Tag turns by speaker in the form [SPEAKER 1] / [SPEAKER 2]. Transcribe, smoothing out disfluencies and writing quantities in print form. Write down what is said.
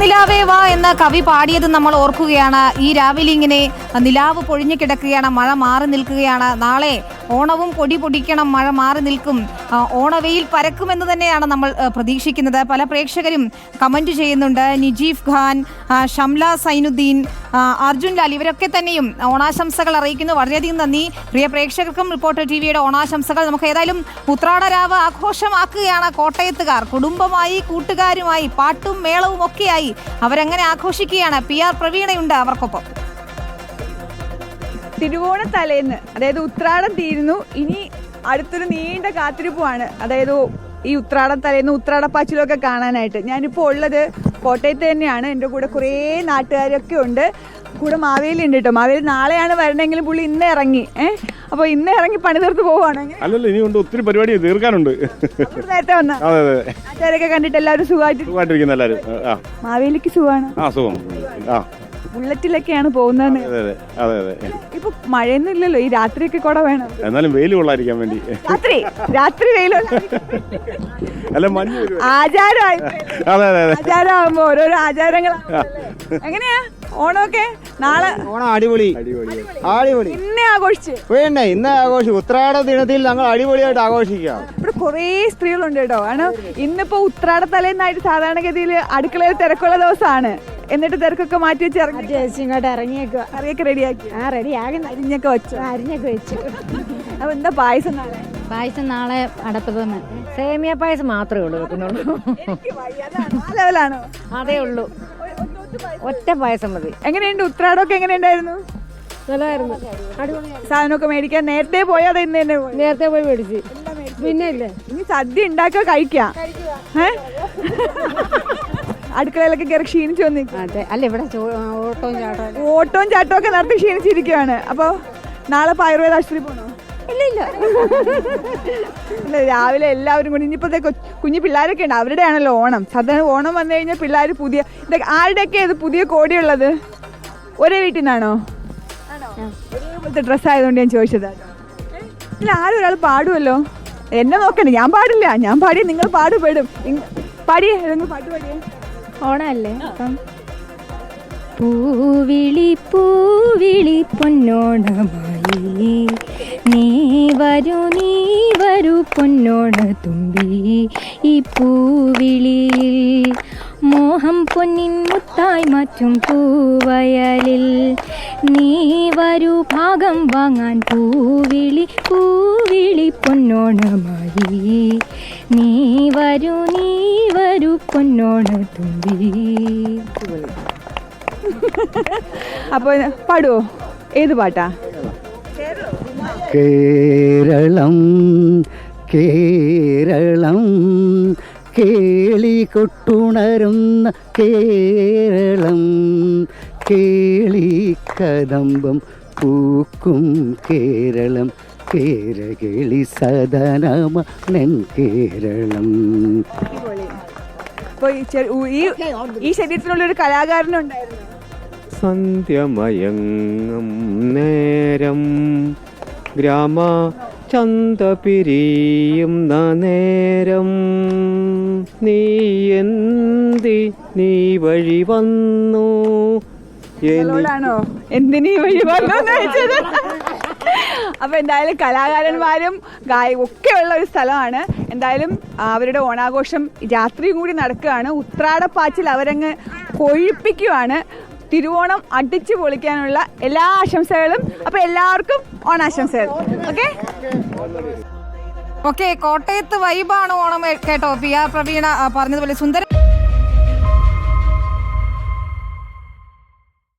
[SPEAKER 1] പൂനിലാവേ വാ എന്ന കവി പാടിയത് നമ്മൾ ഓർക്കുകയാണ്. ഈ രാവിലെ ഇങ്ങനെ നിലാവ് പൊഴിഞ്ഞു കിടക്കുകയാണ്, മഴ മാറി നിൽക്കുകയാണ്. നാളെ ഓണവും പൊടി പൊടിക്കണം, മഴ മാറി നിൽക്കും, ഓണവെയിൽ പരക്കുമെന്ന് തന്നെയാണ് നമ്മൾ പ്രതീക്ഷിക്കുന്നത്. പല പ്രേക്ഷകരും കമന്റ് ചെയ്യുന്നുണ്ട്. നിജീഫ് ഖാൻ, ഷംല സൈനുദ്ദീൻ, അർജുൻ ലാൽ ഇവരൊക്കെ തന്നെയും ഓണാശംസകൾ അറിയിക്കുന്നു. വളരെയധികം നന്ദി പ്രിയ പ്രേക്ഷകർക്കും. റിപ്പോർട്ടർ ടിവിയുടെ ഓണാശംസകൾ. നമുക്ക് ഏതായാലും ഉത്രാടരാവ് ആഘോഷമാക്കുകയാണ് കോട്ടയത്തുകാർ. കുടുംബമായി കൂട്ടുകാരുമായി പാട്ടും മേളവും ഒക്കെയായി അവരങ്ങനെ ആഘോഷിക്കുകയാണ്. PR പ്രവീണയുണ്ട് അവർക്കൊപ്പം.
[SPEAKER 2] തിരുവോണ തലേന്ന്, അതായത് ഉത്രാടം തീരുന്നു, ഇനി അടുത്തൊരു നീണ്ട കാത്തിരിപ്പുമാണ്. അതായത് ഈ ഉത്രാടം തലേന്ന് ഉത്രാടപ്പാച്ചിലൊക്കെ കാണാനായിട്ട്. ഞാനിപ്പോൾ ഉള്ളത് കോട്ടയത്ത് തന്നെയാണ്. എൻ്റെ കൂടെ കുറേ നാട്ടുകാരൊക്കെ ഉണ്ട്. കൂടെ മാവേലി ഉണ്ട് കേട്ടോ. മാവേലി നാളെയാണ് വരണമെങ്കിലും പുള്ളി ഇന്ന് ഇറങ്ങി. അപ്പോൾ ഇന്ന് ഇറങ്ങി പണി തീർത്ത് പോവാണ്.
[SPEAKER 3] അല്ലല്ലോ, ഇനിയുണ്ട്, ഒത്തിരി പരിപാടി തീർക്കാനുണ്ട്.
[SPEAKER 2] നേരത്തെ വന്ന നാട്ടുകാരൊക്കെ കണ്ടിട്ട് എല്ലാവരും സുഖമായിട്ടിരിക്കുന്നു. എല്ലാവരും മാവേലിക്ക് സുഖമാണ്. ബുള്ളറ്റിലൊക്കെയാണ് പോകുന്നത്. ഇപ്പൊ മഴയൊന്നും ഇല്ലല്ലോ, ഈ രാത്രിയൊക്കെ കൂടെ വേണം.
[SPEAKER 3] എന്നാലും വെയിൽ കൊള്ളാതിരിക്കാൻ വേണ്ടി
[SPEAKER 2] രാത്രി വെയിലുള്ള ആചാരമാകുമ്പോ ഓരോരോ ആചാരങ്ങളാണ്. എങ്ങനെയാ ഓണമൊക്കെ? നാളെ
[SPEAKER 4] ഓണം അടിപൊളി
[SPEAKER 2] ഇന്നേ ആഘോഷിച്ച്
[SPEAKER 4] വേണ്ടേ? ഇന്ന് ആഘോഷിക്കും. ഉത്രാട ദിനത്തിൽ ഞങ്ങൾ അടിപൊളിയായിട്ട് ആഘോഷിക്കാം.
[SPEAKER 2] ഇവിടെ കുറേ സ്ത്രീകളുണ്ട് കേട്ടോ. കാരണം ഇന്നിപ്പോ ഉത്രാട തലേന്നായിട്ട് സാധാരണഗതിയിൽ അടുക്കളയിൽ തിരക്കുള്ള ദിവസമാണ്. എന്നിട്ട് തിരക്കൊക്കെ മാറ്റി വെച്ച്
[SPEAKER 5] ഇങ്ങോട്ട് ഇറങ്ങിയേക്കുക.
[SPEAKER 2] കറിയൊക്കെ റെഡിയാക്കി. അരിഞ്ഞൊക്കെ വെച്ചു. അപ്പൊ എന്താ പായസം നാളെ?
[SPEAKER 5] പായസം നാളെ അടപ്പ് തന്നെ. സേമിയ പായസം മാത്രമേ ഉള്ളൂ വെക്കുന്നുള്ളൂ.
[SPEAKER 2] ലെവലാണോ?
[SPEAKER 5] അതേ ഉള്ളൂ, ഒറ്റ പായസം മതി.
[SPEAKER 2] എങ്ങനെയുണ്ട് ഉത്രാടമൊക്കെ? എങ്ങനെയുണ്ടായിരുന്നു?
[SPEAKER 5] നല്ലതായിരുന്നു.
[SPEAKER 2] സാധനമൊക്കെ മേടിക്കാൻ നേരത്തെ പോയോ അതോ ഇന്ന് തന്നെ പോയി?
[SPEAKER 5] നേരത്തെ പോയി മേടിച്ച്. പിന്നെ ഇല്ലേ,
[SPEAKER 2] ഇനി സദ്യ ഉണ്ടാക്കുക, കഴിക്കാം. അടുക്കളയിലൊക്കെ കയറി ക്ഷീണിച്ചു വന്നിരിക്കും.
[SPEAKER 5] അതെ, അല്ല ഇവിടെ
[SPEAKER 2] ഓട്ടവും ചാട്ടവും ഒക്കെ നടത്തി ക്ഷീണിച്ചിരിക്കുകയാണ്. അപ്പൊ നാളെ ആയുർവേദ ആശുപത്രി പോകണോ?
[SPEAKER 5] ഇല്ല.
[SPEAKER 2] രാവിലെ എല്ലാവരും കൂടി ഇനിയിപ്പോഴത്തെ കുഞ്ഞു പിള്ളേരൊക്കെ ഉണ്ട്, അവരുടെ ആണല്ലോ ഓണം. സാധാരണ ഓണം വന്നു കഴിഞ്ഞാൽ പിള്ളേർ പുതിയ ഇതൊക്കെ ആരുടെയൊക്കെ ഇത് പുതിയ കോടിയുള്ളത്? ഒരേ വീട്ടിൽ നിന്നാണോ? ഒരേപോലത്തെ ഡ്രസ്സ് ആയതുകൊണ്ട് ഞാൻ ചോദിച്ചത്. ഇല്ല, ആരും ഒരാൾ പാടുമല്ലോ. എന്നെ നോക്കണേ, ഞാൻ പാടില്ല. ഞാൻ പാടിയ നിങ്ങൾ പാടുപെടും. പാടിയേ, നിങ്ങൾ പാട്ട് പാടിയേ.
[SPEAKER 5] ഓണല്ലേ അപ്പം. പൂവിളി പൂവിളി പൊന്നോണമായി നീ വരൂ പൊന്നോണ തുമ്പി. ഈ പൂവിളിയിൽ മോഹം പൊന്നിൻ മുത്തായി മാറ്റും പൂവയലിൽ നീ വരൂ ഭാഗം വാങ്ങാൻ. പൂവിളി പൂവിളി പൊന്നോണമായി നീ വരൂ പൊന്നോണ തുമ്പി.
[SPEAKER 2] അപ്പൊ പാടുവോ? ഏത് പാട്ടാ?
[SPEAKER 6] കേരളം കേരളം കേളി കൊട്ടുണരുന്ന കേരളം, കേളി കദംബം പൂക്കും കേരളം, കേരകേളി സദനമൻ കേരളം.
[SPEAKER 2] ഈ ശരീരത്തിനുള്ളൊരു കലാകാരനുണ്ടായിരുന്നു.
[SPEAKER 4] സന്ധ്യമയങ്ങും നേരം ഗ്രാമ ചന്ത പിരിയുന്ന നേരം നീ വഴി വന്നു.
[SPEAKER 2] ാണോ എന്തിനീ വഴി വന്നു? അപ്പൊ എന്തായാലും കലാകാരന്മാരും ഒക്കെ ഉള്ള ഒരു സ്ഥലമാണ്. എന്തായാലും അവരുടെ ഓണാഘോഷം രാത്രിയും കൂടി നടക്കുകയാണ്. ഉത്രാടപ്പാച്ചിൽ അവരങ്ങ് കൊഴിപ്പിക്കുകയാണ്. തിരുവോണം അടിച്ചു പൊളിക്കാനുള്ള എല്ലാ ആശംസകളും. അപ്പൊ എല്ലാവർക്കും ഓണാശംസകൾ.
[SPEAKER 1] ഓക്കെ, കോട്ടയത്ത് വൈബാണ് ഓണം കേട്ടോ. PR പ്രവീണ പറഞ്ഞതുപോലെ സുന്ദര